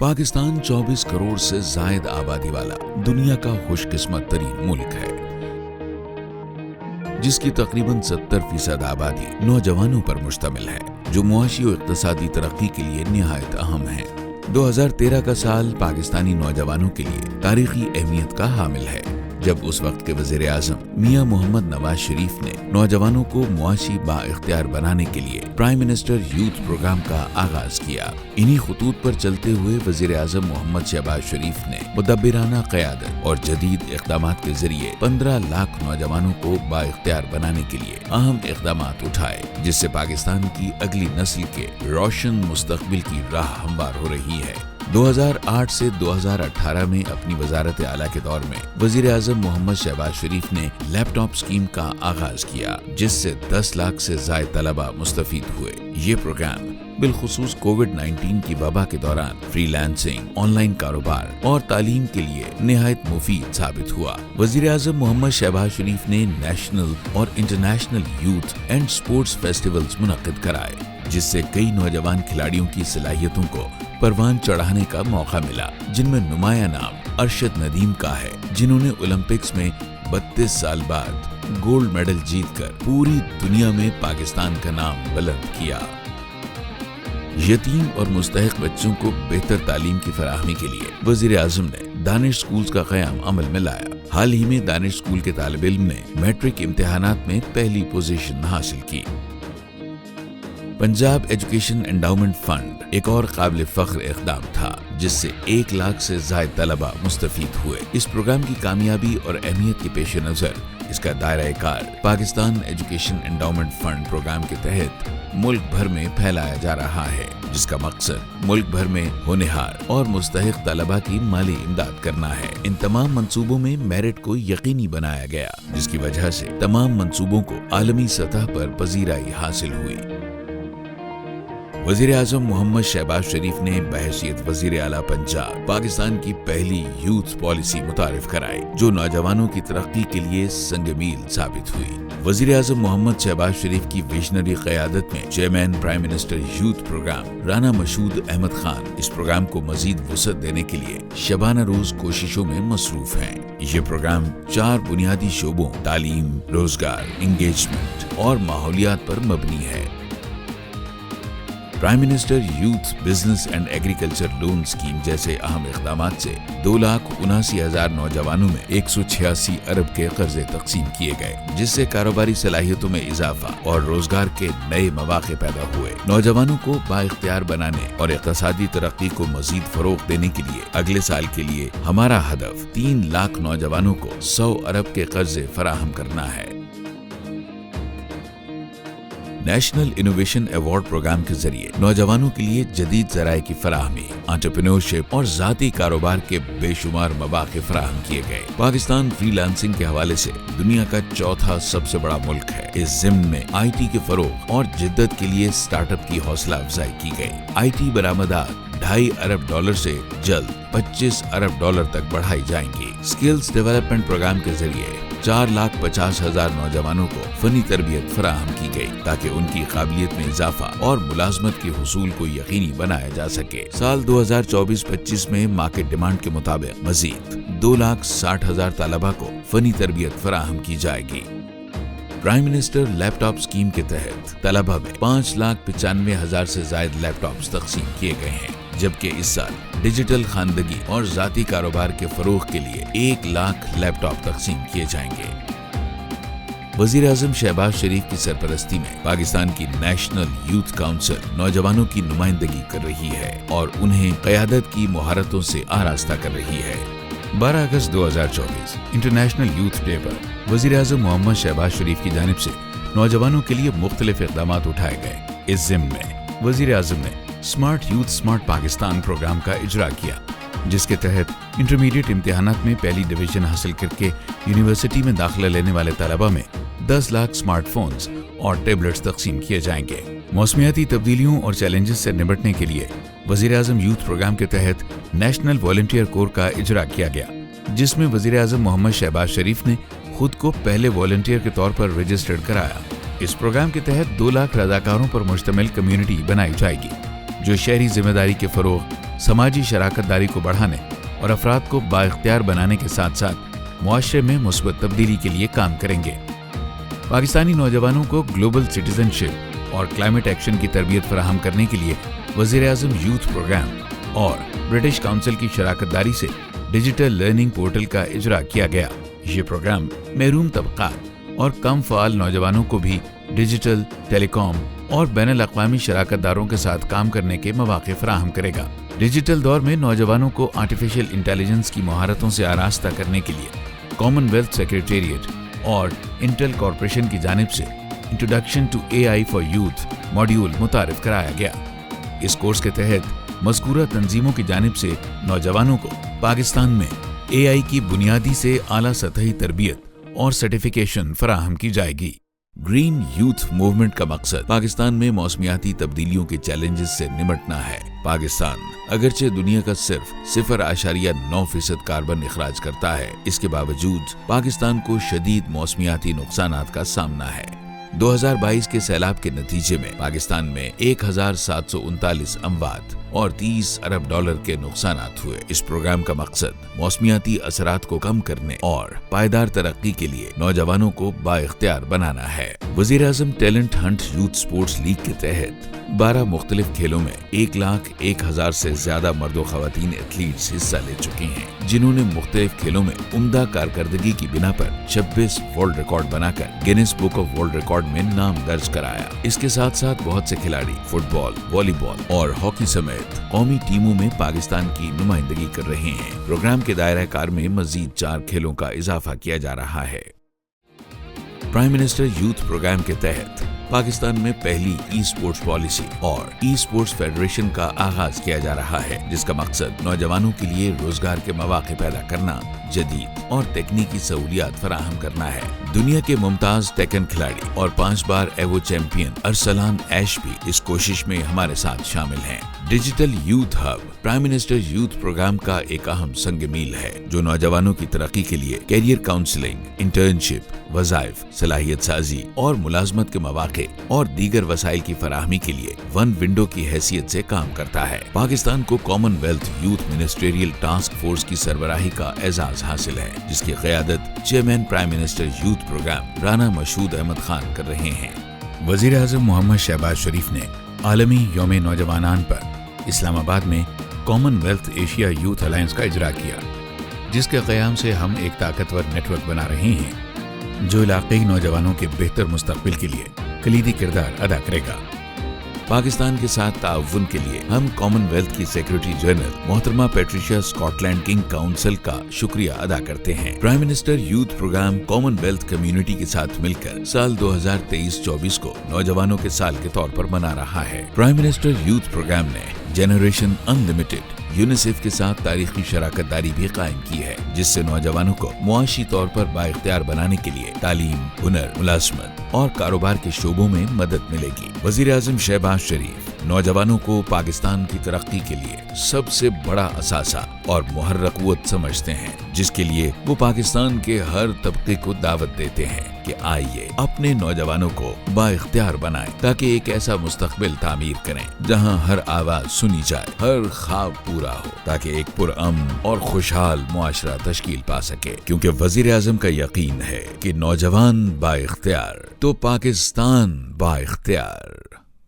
पाकिस्तान 24 करोड़ से जायद आबादी वाला दुनिया का खुशकिस्मत तरीन मुल्क है, जिसकी तकरीबन 70% आबादी नौजवानों पर मुश्तमिल है, जो मुआशी और इक्तिसादी तरक्की के लिए निहायत अहम है। 2013 का साल पाकिस्तानी नौजवानों के लिए तारीखी अहमियत का हामिल है, जब उस वक्त के वज़ीर आज़म मियां मोहम्मद नवाज शरीफ ने नौजवानों को मुआशी बाइख्तियार बनाने के लिए प्राइम मिनिस्टर यूथ प्रोग्राम का आगाज किया। इन्हीं खतूत पर चलते हुए वज़ीर आज़म मोहम्मद शहबाज शरीफ ने मुदब्बिराना क़यादत और जदीद इक़दामात के जरिए 15 लाख नौजवानों को बाइख्तियार बनाने के लिए अहम इक़दामात उठाए, जिससे पाकिस्तान की अगली नस्ल के रोशन मुस्तक़बिल की राह हमवार हो रही है। 2008 से 2018 में अपनी वज़ारत आला के दौर में वज़ीर आज़म मोहम्मद शहबाज शरीफ ने लैपटॉप स्कीम का आगाज किया, जिससे 10 लाख से ज़ायद तलबा मुस्तफ़ीद हुए। ये प्रोग्राम बिलखुसूस कोविड-19 की वबा के दौरान फ्रीलांसिंग, ऑनलाइन कारोबार और तालीम के लिए निहायत मुफीद साबित हुआ। वज़ीर आज़म मोहम्मद शहबाज शरीफ ने नेशनल और international youth and sports festivals मुनक्किद कराए, जिससे कई नौजवान खिलाड़ियों की सलाहियतों को परवान चढ़ाने का मौका मिला, जिनमें नुमाया नाम अरशद नदीम का है, जिन्होंने ओलंपिक्स में 32 साल बाद गोल्ड मेडल जीतकर पूरी दुनिया में पाकिस्तान का नाम बुलंद किया। यतीम और मुस्तहिक बच्चों को बेहतर तालीम की फराहमी के लिए वज़ीर आज़म ने दानिश स्कूल्स का क़याम अमल में लाया। हाल ही में दानिश स्कूल के तालिब इल्म ने मैट्रिक इम्तिहानात में पहली पोजीशन हासिल की। पंजाब एजुकेशन एंडाउमेंट फंड एक और काबिल फख्र इक़दाम था, जिससे 1 लाख से ज़ायद तलबा मुस्तफ़ीद हुए। इस प्रोग्राम की कामयाबी और अहमियत के पेश नज़र इसका दायरा कार Pakistan education endowment fund programme के तहत मुल्क भर में फैलाया जा रहा है, जिसका मकसद मुल्क भर में होनहार और मुस्तहिक तलबा की माली इमदाद करना है। इन तमाम मंसूबों में मेरिट को यकीनी बनाया गया, जिसकी वजह से तमाम मंसूबों को आलमी सतह पर पजीराई हासिल हुई। वज़ीर आज़म मोहम्मद शहबाज शरीफ ने बहैसियत वज़ीर आला पंजाब पाकिस्तान की पहली यूथ पॉलिसी मुतारिफ कराई, जो नौजवानों की तरक्की के लिए संग-मील साबित हुई। वज़ीर आज़म मोहम्मद शहबाज शरीफ की विजनरी क़यादत में chairman prime minister youth programme Rana Mashhood Ahmad Khan इस प्रोग्राम को मजीद वुसअत देने के लिए शबाना रोज कोशिशों में मसरूफ हैं। ये प्रोग्राम 4 बुनियादी शोबों तालीम, रोजगार, इंगेजमेंट और माहौलियात पर मबनी है। Prime minister youth business and agriculture loan scheme जैसे अहम इक़दामात से 2,79,000 नौजवानों में 186 अरब के कर्जे तकसीम किए गए, जिससे कारोबारी सलाहियतों में इजाफा और रोजगार के नए मौके पैदा हुए। नौजवानों को बाइख्तियार बनाने और इक़्तिसादी तरक्की को मजीद फरोग़ देने के लिए अगले साल के लिए हमारा हदफ 3 लाख नौजवानों को 100 अरब के कर्जे फराहम करना है। नेशनल इनोवेशन अवार्ड प्रोग्राम के जरिए नौजवानों के लिए जदीद ज़राए की फराहमी, एंटरप्रेन्योरशिप और ज़ाती कारोबार के बेशुमार मौके फराहम किए गए। पाकिस्तान फ्रीलांसिंग के हवाले से दुनिया का 4था सबसे बड़ा मुल्क है। इस ज़िम्न में IT के फरोग और जिद्दत के लिए स्टार्टअप की हौसला अफजाई की गई। IT बरामदात $2.5 अरब से जल्द $25 अरब तक बढ़ाई जाएंगी। स्किल्स डेवलपमेंट प्रोग्राम के जरिए 4,50,000 नौजवानों को फनी तरबियत फराहम की गई, ताकि उनकी काबिलियत में इजाफा और मुलाजमत के हुसूल को यकीनी बनाया जा सके। साल 2024-25 में मार्केट डिमांड के मुताबिक मजीद 2,60,000 तलबा को फनी तरबियत फराहम की जाएगी। प्राइम मिनिस्टर लैपटॉप स्कीम के तहत तलबा में 5,95,000 से जायद लैपटॉप्स तकसीम किए गए हैं, जबकि इस साल डिजिटल खानदगी और जाती कारोबार के फरोग के लिए 1 लाख लैपटॉप तकसीम किए जाएंगे। वज़ीर आज़म शहबाज शरीफ की सरपरस्ती में पाकिस्तान की नेशनल यूथ काउंसिल नौजवानों की नुमाइंदगी कर रही है और उन्हें क़यादत की मुहारतों से आरास्ता कर रही है। 12 अगस्त 2024 इंटरनेशनल यूथ डे पर वज़ीर आज़म मोहम्मद शहबाज शरीफ की जानिब से नौजवानों के लिए मुख्तलिफ इक़दामात उठाए गए। इस ज़िम्न में वज़ीर आज़म ने smart youth smart Pakistan programme का इजरा किया, जिसके तहत इंटरमीडिएट इम्तिहानात में पहली डिवीजन हासिल करके यूनिवर्सिटी में दाखिला लेने वाले तलबा में 10 लाख स्मार्टफोन्स और टैबलेट्स तकसीम किए जाएंगे। मौसमियाती तब्दीलियों और चैलेंजेस से निपटने के लिए वज़ीर आज़म यूथ प्रोग्राम के तहत नेशनल वॉलंटियर कोर का इजरा किया गया, जिसमें वज़ीर आज़म मोहम्मद शहबाज शरीफ ने खुद को पहले वॉलंटियर के तौर पर रजिस्टर्ड कराया। इस प्रोग्राम के तहत 2 लाख रजाकारों पर मुश्तमिल कम्युनिटी बनाई जाएगी, जो शहरी जिम्मेदारी के फरोग, समाजी शराकत दारी को बढ़ाने और अफराद को बाइख्तियार बनाने के साथ साथ मुआशरे में मुस्बत तब्दीली के लिए काम करेंगे। पाकिस्तानी नौजवानों को ग्लोबल सिटीजनशिप और क्लाइमेट एक्शन की तरबियत फराहम करने के लिए वज़ीर-ए-आज़म यूथ प्रोग्राम और ब्रिटिश काउंसिल की शराकत दारी से डिजिटल लर्निंग पोर्टल का इजरा किया गया। ये प्रोग्राम महरूम तबक़ात और कम फ़आल नौजवानों को भी डिजिटल, टेलीकॉम और बैनुल-अक़वामी शराकतदारों के साथ काम करने के मौक़े फराहम करेगा। डिजिटल दौर में नौजवानों को आर्टिफिशियल इंटेलिजेंस की महारतों से आरास्ता करने के लिए कॉमनवेल्थ सेक्रेटेरिएट और इंटेल कॉरपोरेशन की जानिब से introduction to AI for youth module मुतारिफ कराया गया। इस कोर्स के तहत मज़कूरा तंजीमों की जानिब से नौजवानों को पाकिस्तान में AI की बुनियादी से आला सतही तरबियत और सर्टिफिकेशन फराहम की जाएगी। ग्रीन यूथ मूवमेंट का मकसद पाकिस्तान में मौसमियाती तब्दीलियों के चैलेंजेस से निमटना है। पाकिस्तान अगरचे दुनिया का सिर्फ 0.9% कार्बन इखराज करता है, इसके बावजूद पाकिस्तान को शदीद मौसमियाती नुकसानात का सामना है। 2022 के सैलाब के नतीजे में पाकिस्तान में 1739 अमवात और 30 अरब डॉलर के नुकसानात हुए। इस प्रोग्राम का मकसद मौसमियाती असरात को कम करने और पायदार तरक्की के लिए नौजवानों को बाइख्तियार बनाना है। वज़ीर-ए-आज़म talent hunt youth sports league के तहत 12 मुख्तलिफ खेलों में 1,01,000 से ज्यादा मर्दो ख़वातीन एथलीट्स हिस्सा ले चुके हैं, जिन्होंने मुख्तलिफ खेलों में उम्दा कारकर्दगी की बिना पर 26 वर्ल्ड रिकॉर्ड बनाकर Guinness book of world record में नाम दर्ज कराया। इसके साथ साथ बहुत से खिलाड़ी फुटबॉल, वॉलीबॉल और हॉकी समेत कौमी टीमों में पाकिस्तान की नुमाइंदगी कर रहे हैं। प्रोग्राम के दायरा कार में मजीद 4 खेलों का इजाफा किया जा रहा है। प्राइम मिनिस्टर यूथ प्रोग्राम के तहत पाकिस्तान में पहली ई स्पोर्ट्स पॉलिसी और ई स्पोर्ट्स फेडरेशन का आगाज किया जा रहा है, जिसका मकसद नौजवानों के लिए रोजगार के मौके पैदा करना, जदीद और तकनीकी सहूलियात फराहम करना है। दुनिया के मुमताज टेकन खिलाड़ी और 5 बार एवो चैंपियन अरसलान ऐश भी इस कोशिश में हमारे साथ शामिल हैं। Digital youth hub prime minister youth programme का एक अहम संग मील है, जो नौजवानों की तरक्की के लिए कैरियर काउंसलिंग, इंटर्नशिप, वज़ाइफ, सलाहियत साजी और मुलाजमत के मौके और दीगर वसाइल की फराहमी के लिए वन विंडो की हैसियत से काम करता है। पाकिस्तान को Commonwealth youth ministerial task force की सरबराही का एजाज हासिल है, जिसकी क़यादत chairman prime minister youth programme Rana Mashhood Ahmad Khan कर रहे हैं। वज़ीर-ए-आज़म मोहम्मद शहबाज शरीफ ने आलमी यौम नौजवानान पर इस्लामाबाद में कॉमनवेल्थ एशिया यूथ अलायंस का इजरा किया, जिसके क़याम से हम एक ताकतवर नेटवर्क बना रहे हैं, जो इलाक़ाई नौजवानों के बेहतर मुस्तक़बिल के लिए कलीदी किरदार अदा करेगा। पाकिस्तान के साथ ताउन के लिए हम कॉमनवेल्थ की सेक्रेटरी जनरल मोहतरमा पैट्रिशिया स्कॉटलैंड किंग काउंसिल का शुक्रिया अदा करते हैं। Prime minister youth programme Commonwealth community के साथ मिलकर साल 2023-24 को नौजवानों के साल के तौर पर मना रहा है। प्राइम मिनिस्टर यूथ प्रोग्राम ने जनरेशन अनलिमिटेड यूनिसेफ के साथ तारीखी शराकत दारी भी कायम की है, जिससे नौजवानों को मुआशी तौर पर बाइख्तियार बनाने के लिए तालीम, हुनर, मुलाजमत और कारोबार के शोबों में मदद मिलेगी। वज़ीर-ए-आज़म शहबाज शरीफ नौजवानों को पाकिस्तान की तरक्की के लिए सबसे बड़ा असासा और मुहर्रक क़ुव्वत समझते हैं, जिसके लिए वो पाकिस्तान के हर तबके को दावत देते हैं कि आइए अपने नौजवानों को बाइख्तियार बनाएं, ताकि एक ऐसा मुस्तक़बिल तामीर करें जहां हर आवाज सुनी जाए, हर ख्वाब पूरा हो, ताकि एक पुरअमन और खुशहाल मुआशरा तश्कील पा सके। क्योंकि वज़ीर-ए-आज़म का यकीन है कि नौजवान बाइख्तियार तो पाकिस्तान बाइख्तियार।